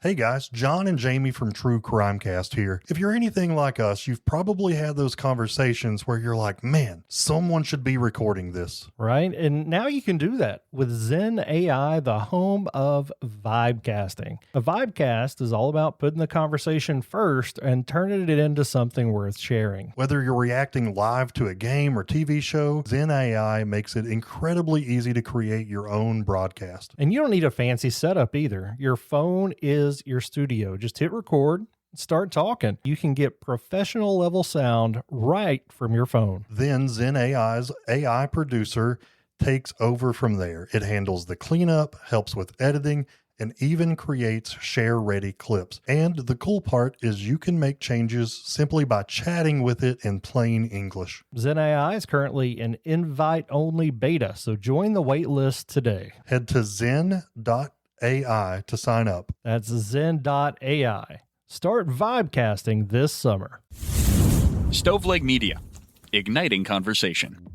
Hey guys, John and Jamie from True Crimecast here. If you're anything like us, you've probably had those conversations where you're like, man, someone should be recording this. Right? And now you can do that with Zen AI, the home of vibecasting. A vibecast is all about putting the conversation first and turning it into something worth sharing. Whether you're reacting live to a game or TV show, Zen AI makes it incredibly easy to create your own broadcast. And you don't need a fancy setup either. Your phone is your studio. Just hit record, start talking. You can get professional level sound right from your phone. Then Zen AI's AI producer takes over from there. It handles the cleanup, helps with editing, and even creates share-ready clips. And the cool part is you can make changes simply by chatting with it in plain English. Zen AI is currently an invite-only beta, so join the wait list today. Head to zen.ai to sign up. That's zen.ai. Start vibecasting this summer. Stoveleg Media, igniting conversation.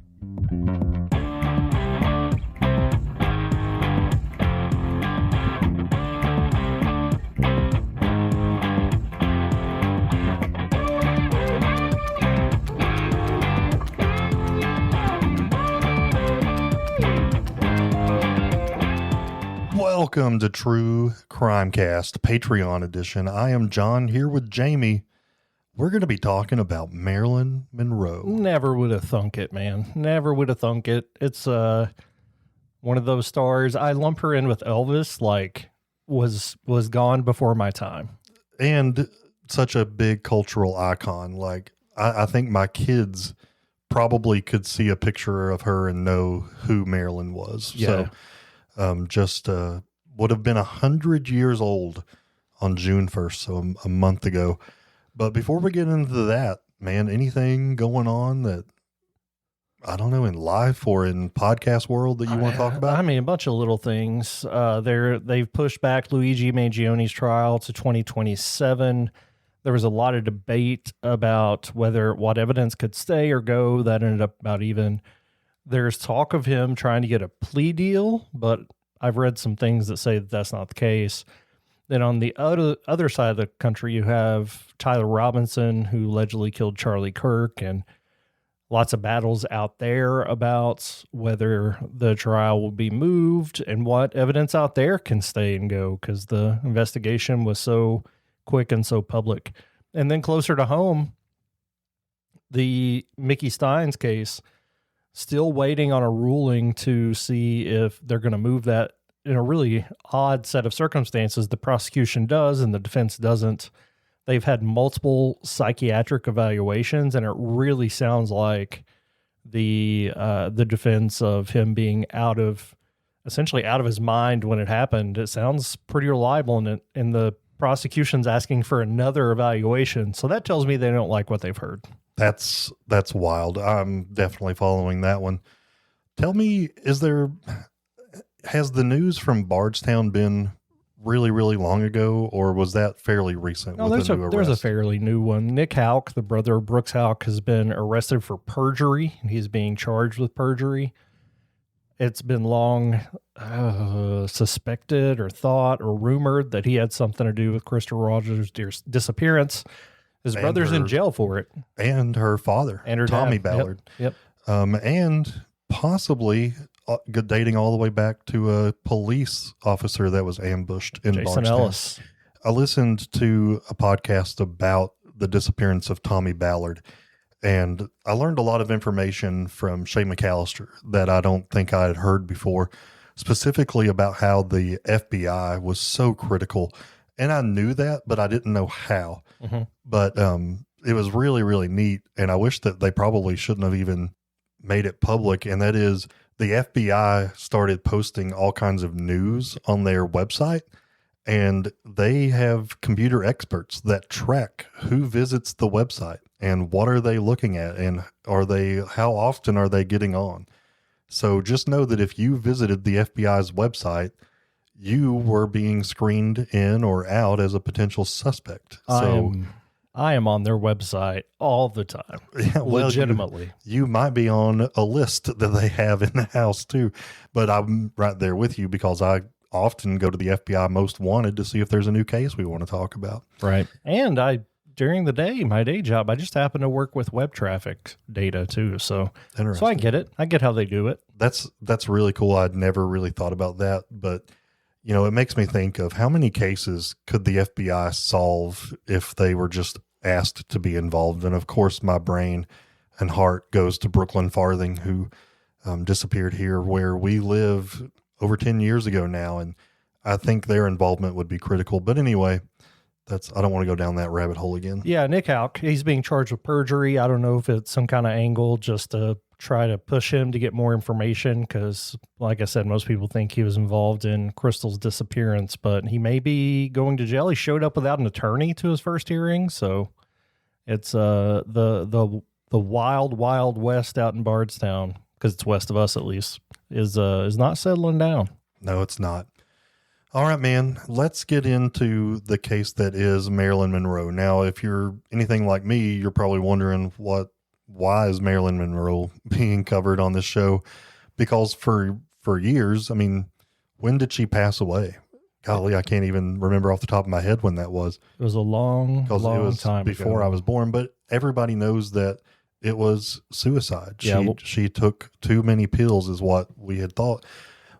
Welcome to True Crimecast, Patreon edition. I am John here with Jamie. We're going to be talking about Marilyn Monroe. Never would have thunk it, man. Never would have thunk it. It's one of those stars. I lump her in with Elvis, like was gone before my time. And such a big cultural icon. Like I think my kids probably could see a picture of her and know who Marilyn was. Yeah. So just would have been 100 years old on June 1st, so a month ago. But before we get into that, man, anything going on that, I don't know, in life or in podcast world that you want to talk about? I mean, a bunch of little things. They've pushed back Luigi Mangioni's trial to 2027. There was a lot of debate about what evidence could stay or go. That ended up about even. There's talk of him trying to get a plea deal, but I've read some things that say that that's not the case. Then on the other side of the country, you have Tyler Robinson, who allegedly killed Charlie Kirk, and lots of battles out there about whether the trial will be moved and what evidence out there can stay and go, because the investigation was so quick and so public. And then closer to home, the Mickey Stein's case, still waiting on a ruling to see if they're going to move that in a really odd set of circumstances. The prosecution does and the defense doesn't. They've had multiple psychiatric evaluations, and it really sounds like the defense of him being essentially out of his mind when it happened. It sounds pretty reliable, and the prosecution's asking for another evaluation. So that tells me they don't like what they've heard. That's wild. I'm definitely following that one. Tell me, has the news from Bardstown been really, really long ago, or was that fairly recent? No, there's a fairly new one. Nick Houck, the brother of Brooks Houck, has been arrested for perjury, and he's being charged with perjury. It's been long suspected or thought or rumored that he had something to do with Krista Rogers' disappearance. His brother's in jail for it. And her father, and her Tommy dad. Ballard. Yep. And possibly dating all the way back to a police officer that was ambushed in Jason Bardstown. Ellis. I listened to a podcast about the disappearance of Tommy Ballard, and I learned a lot of information from Shay McAllister that I don't think I had heard before, specifically about how the FBI was so critical. And I knew that, but I didn't know how. Mm-hmm. But it was really, really neat. And I wish that they probably shouldn't have even made it public. And that is, the FBI started posting all kinds of news on their website, and they have computer experts that track who visits the website and what are they looking at, and how often are they getting on. So just know that if you visited the FBI's website, you were being screened in or out as a potential suspect. I am on their website all the time. Yeah, well, legitimately. You might be on a list that they have in the house too, but I'm right there with you because I often go to the FBI Most Wanted to see if there's a new case we want to talk about. Right. And during the day, my day job, I just happen to work with web traffic data too. So I get it. I get how they do it. That's really cool. I'd never really thought about that, but it makes me think of how many cases could the FBI solve if they were just asked to be involved. And of course, my brain and heart goes to Brooklyn Farthing, who disappeared here where we live over 10 years ago now. And I think their involvement would be critical. But anyway, I don't want to go down that rabbit hole again. Yeah, Nick Houck, he's being charged with perjury. I don't know if it's some kind of angle just to try to push him to get more information because, like I said, most people think he was involved in Crystal's disappearance, but he may be going to jail. He showed up without an attorney to his first hearing, so it's the wild, wild west out in Bardstown, because it's west of us at least, is not settling down. No, it's not. All right, man, let's get into the case that is Marilyn Monroe. Now, if you're anything like me, you're probably wondering why is Marilyn Monroe being covered on this show? Because for years, I mean, when did she pass away? Golly, I can't even remember off the top of my head when that was. It was a long time before ago. I was born, but everybody knows that it was suicide. Yeah, she took too many pills is what we had thought.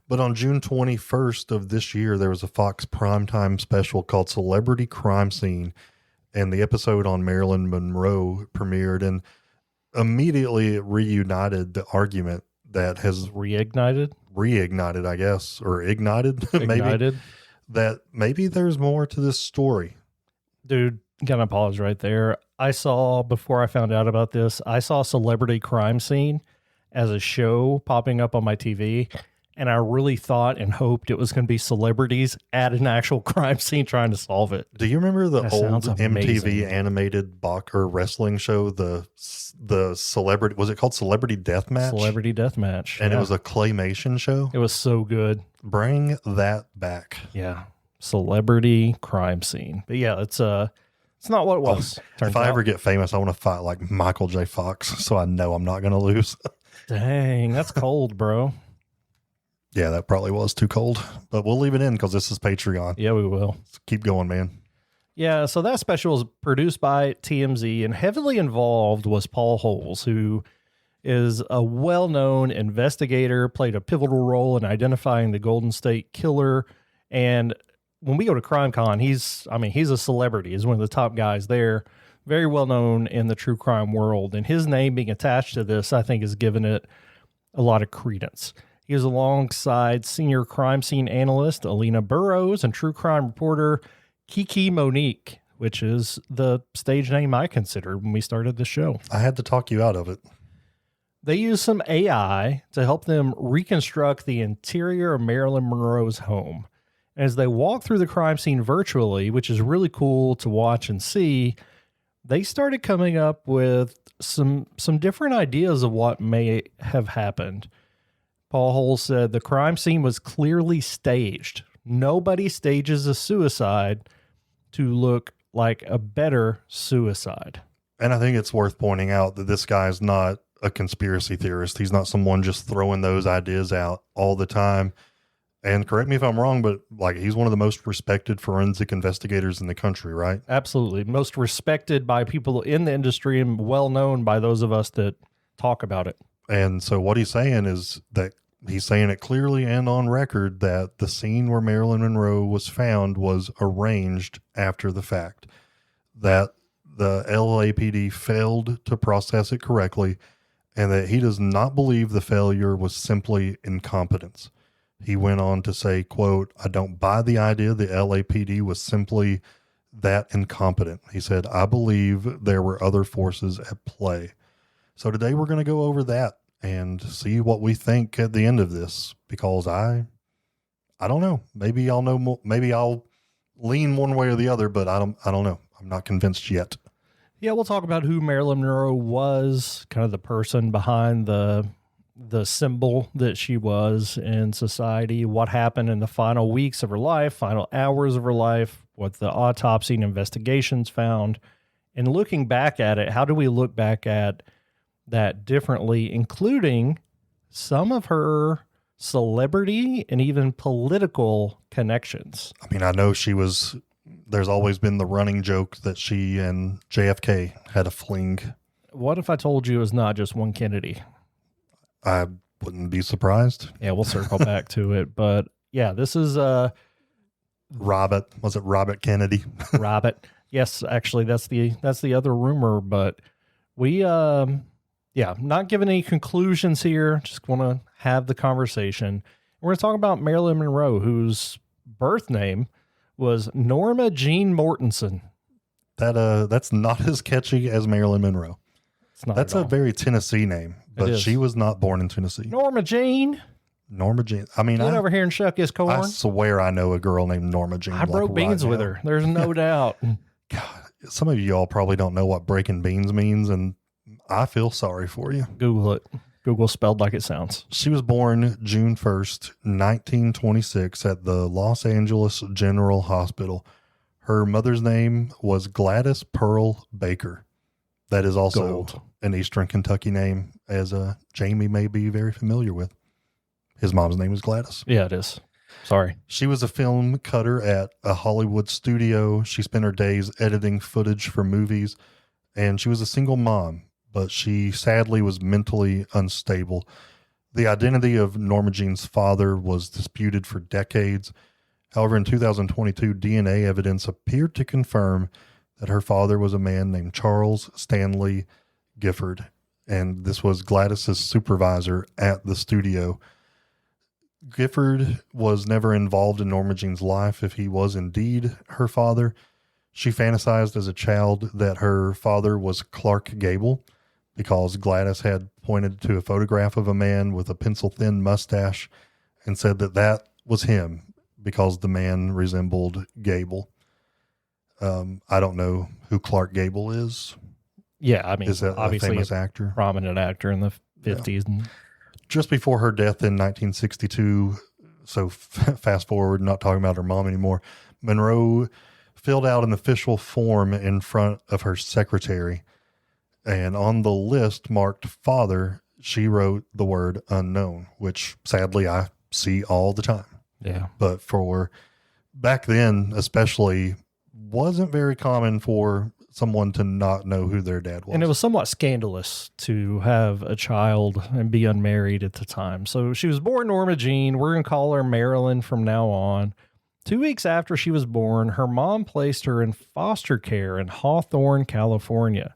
But on June 21st of this year, there was a Fox primetime special called Celebrity Crime Scene, and the episode on Marilyn Monroe premiered, and immediately it reunited the argument that has reignited, I guess, or ignited, ignited. that maybe there's more to this story. Dude, gotta pause right there. Before I found out about this, I saw Celebrity Crime Scene as a show popping up on my TV. And I really thought and hoped it was going to be celebrities at an actual crime scene trying to solve it. Do you remember the old MTV animated wrestling show? The celebrity, was it called Celebrity Deathmatch? Celebrity Deathmatch. And it was a claymation show. It was so good. Bring that back. Yeah. Celebrity Crime Scene. But yeah, it's not what it was. If I ever get famous, I want to fight like Michael J. Fox, so I know I'm not going to lose. Dang, that's cold, bro. Yeah, that probably was too cold, but we'll leave it in because this is Patreon. Yeah, we will. So keep going, man. Yeah, so that special was produced by TMZ, and heavily involved was Paul Holes, who is a well-known investigator, played a pivotal role in identifying the Golden State Killer. And when we go to CrimeCon, he's a celebrity. He's one of the top guys there, very well known in the true crime world. And his name being attached to this, I think, has given it a lot of credence. He was alongside senior crime scene analyst Alina Burrows and true crime reporter Kiki Monique, which is the stage name I considered when we started the show. I had to talk you out of it. They used some AI to help them reconstruct the interior of Marilyn Monroe's home. As they walk through the crime scene virtually, which is really cool to watch and see, they started coming up with some different ideas of what may have happened. Paul Holes said the crime scene was clearly staged. Nobody stages a suicide to look like a better suicide. And I think it's worth pointing out that this guy is not a conspiracy theorist. He's not someone just throwing those ideas out all the time. And correct me if I'm wrong, but like he's one of the most respected forensic investigators in the country, right? Absolutely. Most respected by people in the industry and well known by those of us that talk about it. And so what he's saying is that he's saying it clearly and on record that the scene where Marilyn Monroe was found was arranged after the fact, that the LAPD failed to process it correctly, and that he does not believe the failure was simply incompetence. He went on to say, quote, "I don't buy the idea the LAPD was simply that incompetent." He said, "I believe there were other forces at play." So today we're going to go over that and see what we think at the end of this, because I don't know. Maybe I'll know more. Maybe I'll lean one way or the other, but I don't know. I'm not convinced yet. Yeah, we'll talk about who Marilyn Monroe was, kind of the person behind the symbol that she was in society, what happened in the final weeks of her life, final hours of her life, what the autopsy and investigations found. And looking back at it, how do we look back at that differently, including some of her celebrity, and even political connections. I mean, I know there's always been the running joke that she and JFK had a fling. What if I told you it was not just one Kennedy? I wouldn't be surprised. Yeah, we'll circle back to it. But yeah, this is Robert. Was it Robert Kennedy? Robert. Yes, actually that's the other rumor, but we not giving any conclusions here. Just want to have the conversation. We're going to talk about Marilyn Monroe, whose birth name was Norma Jean Mortensen. That's not as catchy as Marilyn Monroe. It's not. That's a very Tennessee name, but she was not born in Tennessee. Norma Jean. I mean, Get over here and shuck his corn. I swear I know a girl named Norma Jean. I broke beans with her. There's no doubt. God, some of y'all probably don't know what breaking beans means, and I feel sorry for you. Google it. Google spelled like it sounds. She was born June 1st, 1926 at the Los Angeles General Hospital. Her mother's name was Gladys Pearl Baker. That is also Gold. an Eastern Kentucky name, as Jamie may be very familiar with. His mom's name is Gladys. Yeah, it is. Sorry. She was a film cutter at a Hollywood studio. She spent her days editing footage for movies, and she was a single mom, but she sadly was mentally unstable. The identity of Norma Jean's father was disputed for decades. However, in 2022, DNA evidence appeared to confirm that her father was a man named Charles Stanley Gifford, and this was Gladys's supervisor at the studio. Gifford was never involved in Norma Jean's life if he was indeed her father. She fantasized as a child that her father was Clark Gable because Gladys had pointed to a photograph of a man with a pencil-thin mustache and said that was him because the man resembled Gable. I don't know who Clark Gable is. Yeah, I mean, Is that obviously a famous actor? Prominent actor in the 50s. Yeah. Just before her death in 1962, so fast forward, not talking about her mom anymore, Monroe filled out an official form in front of her secretary. And on the list marked father, she wrote the word unknown, which sadly I see all the time. Yeah. But for back then, especially, wasn't very common for someone to not know who their dad was. And it was somewhat scandalous to have a child and be unmarried at the time. So she was born Norma Jean. We're going to call her Marilyn from now on. 2 weeks after she was born, her mom placed her in foster care in Hawthorne, California,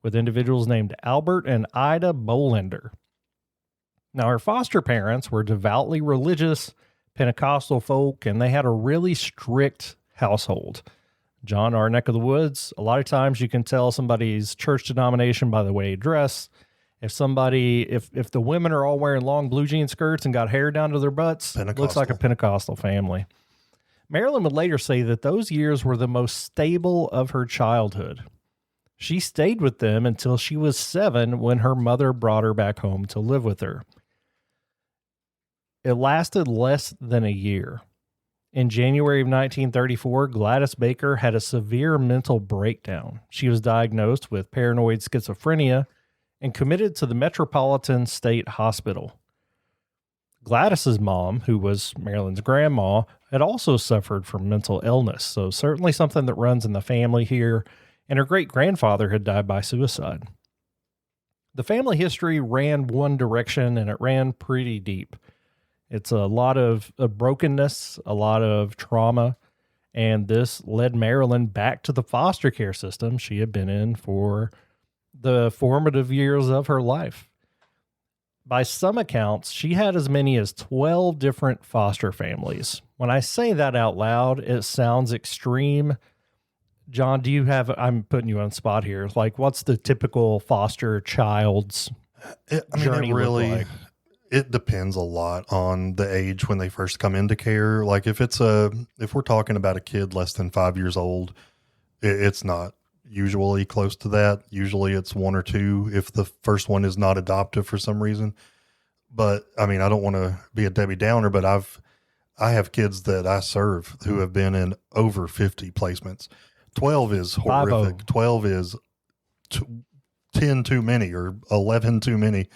with individuals named Albert and Ida Bolender. Now, her foster parents were devoutly religious Pentecostal folk, and they had a really strict household. John, our neck of the woods, a lot of times you can tell somebody's church denomination by the way they dress. If the women are all wearing long blue jean skirts and got hair down to their butts, it looks like a Pentecostal family. Marilyn would later say that those years were the most stable of her childhood. She stayed with them until she was 7 when her mother brought her back home to live with her. It lasted less than a year. In January of 1934, Gladys Baker had a severe mental breakdown. She was diagnosed with paranoid schizophrenia and committed to the Metropolitan State Hospital. Gladys's mom, who was Marilyn's grandma, had also suffered from mental illness, so certainly something that runs in the family here, and her great-grandfather had died by suicide. The family history ran one direction, and it ran pretty deep. It's a lot of brokenness, a lot of trauma, and this led Marilyn back to the foster care system she had been in for the formative years of her life. By some accounts, she had as many as 12 different foster families. When I say that out loud, it sounds extreme. John, I'm putting you on the spot here. Like, what's the typical foster child's journey look like? It depends a lot on the age when they first come into care. Like if we're talking about a kid less than 5 years old, it's not usually close to that. Usually it's 1 or 2 if the first one is not adoptive for some reason. But I mean, I don't want to be a Debbie Downer, but I have kids that I serve who have been in over 50 placements. 12 is horrific. 50. 12 is 10 too many or 11 too many.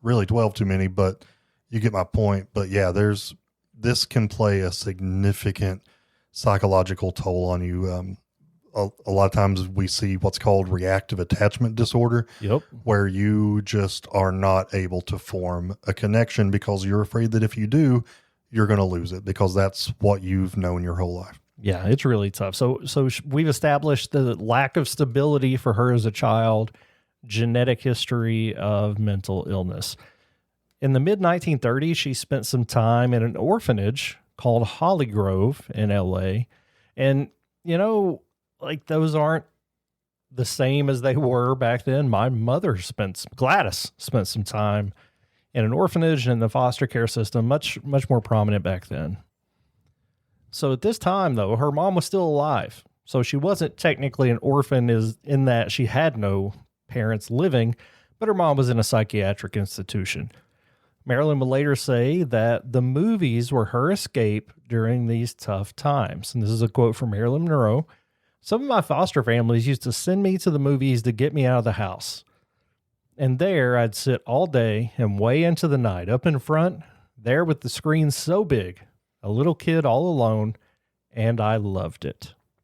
Really 12 too many, but you get my point. But yeah, this can play a significant psychological toll on you. A lot of times we see what's called reactive attachment disorder, Yep. where you just are not able to form a connection because you're afraid that if you do, you're going to lose it because that's what you've known your whole life. Yeah, it's really tough. So we've established the lack of stability for her as a child, genetic history of mental illness. In the mid-1930s, she spent some time in an orphanage called Holly Grove in LA. And, you know, like those aren't the same as they were back then. My mother Gladys spent some time in an orphanage and in the foster care system, much more prominent back then. So at this time, though, her mom was still alive. So she wasn't technically an orphan in that she had no parents living, but her mom was in a psychiatric institution. Marilyn would later say that the movies were her escape during these tough times. And this is a quote from Marilyn Monroe. Some of my foster families used to send me to the movies to get me out of the house. And there I'd sit all day and way into the night up in front, there with the screen so big, a little kid all alone, and I loved it.